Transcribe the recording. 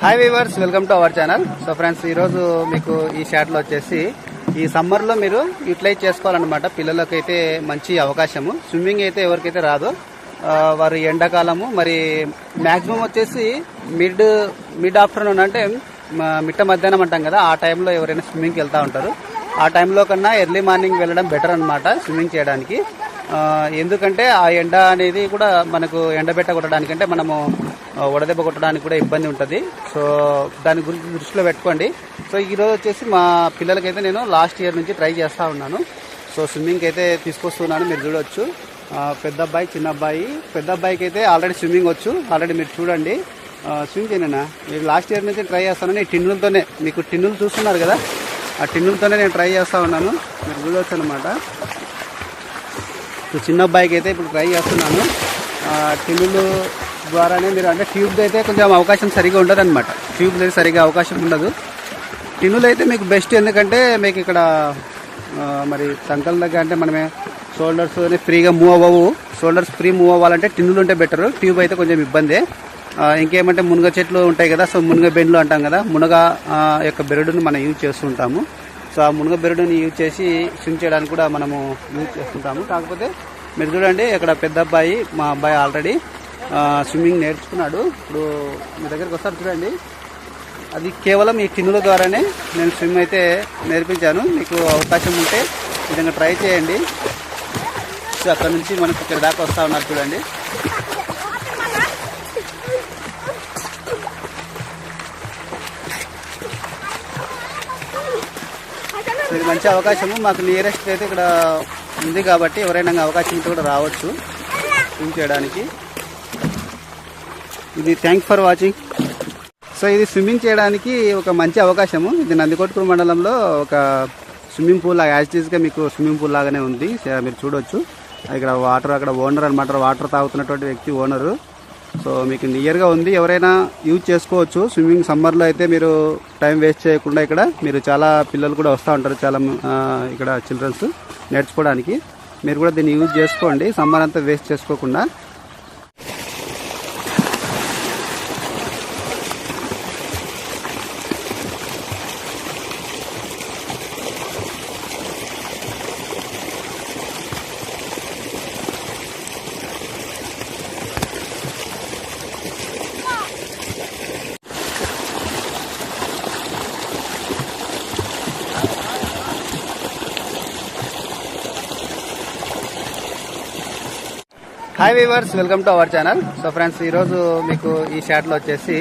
Hi weavers, welcome to our channel. So friends, ఈరోజు మీకు ఈ షాట్లో వచ్చేసి ఈ సమ్మర్లో మీరు యూటిలైజ్ చేసుకోవాలన్నమాట. పిల్లలకైతే మంచి అవకాశము. స్విమ్మింగ్ అయితే ఎవరికైతే రాదో వారు ఎండాకాలము మరి మ్యాక్సిమం వచ్చేసి మిడ్ ఆఫ్టర్నూన్ అంటే మిట్ట మధ్యాహ్నం అంటాం కదా, ఆ టైంలో ఎవరైనా స్విమ్మింగ్కి వెళ్తూ ఉంటారు. ఆ టైంలో కన్నా ఎర్లీ మార్నింగ్ వెళ్ళడం బెటర్ అనమాట స్విమ్మింగ్ చేయడానికి. ఎందుకంటే ఆ ఎండ అనేది కూడా మనకు ఎండబెట్ట కొట్టడానికి అంటే మనము వడదెబ్బ కొట్టడానికి కూడా ఇబ్బంది ఉంటుంది. సో దాని గురించి దృష్టిలో పెట్టుకోండి. సో ఈరోజు వచ్చేసి మా పిల్లలకైతే నేను లాస్ట్ ఇయర్ నుంచి ట్రై చేస్తూ ఉన్నాను. సో స్విమ్మింగ్కి అయితే తీసుకొస్తున్నాను. మీరు చూడవచ్చు, పెద్ద అబ్బాయి, చిన్న అబ్బాయి. పెద్ద అబ్బాయికి అయితే ఆల్రెడీ స్విమ్మింగ్ వచ్చు. ఆల్రెడీ మీరు చూడండి, స్విమ్ చేయనా. మీరు లాస్ట్ ఇయర్ నుంచి ట్రై చేస్తాను. ఈ టిన్నులతోనే, మీకు టిన్నులు చూస్తున్నారు కదా, ఆ టిన్నులతోనే నేను ట్రై చేస్తూ ఉన్నాను. మీరు చూడవచ్చు అనమాట. చిన్న అబ్బాయికి అయితే ఇప్పుడు ట్రై చేస్తున్నాను. టిన్నులు ద్వారానే మీరు అంటే ట్యూబ్లో అయితే కొంచెం అవకాశం సరిగా ఉండదు అనమాట. ట్యూబ్లో అయితే సరిగా అవకాశం ఉండదు. టిన్నులు అయితే మీకు బెస్ట్. ఎందుకంటే మీకు ఇక్కడ మరి సంకల దగ్గర అంటే మనమే షోల్డర్స్ ఫ్రీగా మూవ్ అవ్వవు. షోల్డర్స్ ఫ్రీ మూవ్ అవ్వాలంటే టిన్నులు ఉంటే బెటర్. ట్యూబ్ అయితే కొంచెం ఇబ్బందే. ఇంకేమంటే మునగ చెట్లు ఉంటాయి కదా, సో మునగ బెండ్లు అంటాం కదా, మునగ యొక్క బెరడును మనం యూజ్ చేస్తూ ఉంటాము. సో ఆ మునగ బెరడుని యూజ్ చేసి స్విమ్ చేయడానికి కూడా మనము యూజ్ చేస్తుంటాము. కాకపోతే మీరు చూడండి, ఇక్కడ పెద్ద అబ్బాయి, మా అబ్బాయి ఆల్రెడీ స్విమ్మింగ్ నేర్చుకున్నాడు. ఇప్పుడు మీ దగ్గరికి వస్తారు చూడండి. అది కేవలం ఈ టిన్నుల ద్వారానే నేను స్విమ్ అయితే నేర్పించాను. మీకు అవకాశం ఉంటే విధంగా ట్రై చేయండి. సో అక్కడ నుంచి మనకి ఇక్కడ దాకా వస్తూ ఉన్నారు చూడండి. ఇది మంచి అవకాశము. మాకు నియరెస్ట్ అయితే ఇక్కడ ఉంది కాబట్టి ఎవరైనా అవకాశం ఉంటే కూడా రావచ్చు స్విమ్ చేయడానికి. ఇది థ్యాంక్స్ ఫర్ వాచింగ్. సో ఇది స్విమ్మింగ్ చేయడానికి ఒక మంచి అవకాశము. ఇది నందికొట్కూరు మండలంలో ఒక స్విమ్మింగ్ పూల్, యాజ్ టీజ్గా మీకు స్విమ్మింగ్ పూల్ లాగానే ఉంది. మీరు చూడవచ్చు, ఇక్కడ వాటర్, అక్కడ ఓనర్ అనమాట, వాటర్ తాగుతున్నటువంటి వ్యక్తి ఓనరు. సో మీకు నియర్గా ఉంది, ఎవరైనా యూజ్ చేసుకోవచ్చు. స్విమ్మింగ్ సమ్మర్లో అయితే మీరు టైం వేస్ట్ చేయకుండా ఇక్కడ మీరు చాలా పిల్లలు కూడా వస్తూ ఉంటారు, చాలా ఇక్కడ చిల్డ్రన్స్ నేర్చుకోవడానికి. మీరు కూడా దీన్ని యూజ్ చేసుకోండి, సమ్మర్ అంతా వేస్ట్ చేసుకోకుండా. Hi weavers, welcome to our channel. So friends, ఈరోజు మీకు ఈ షాట్లో వచ్చేసి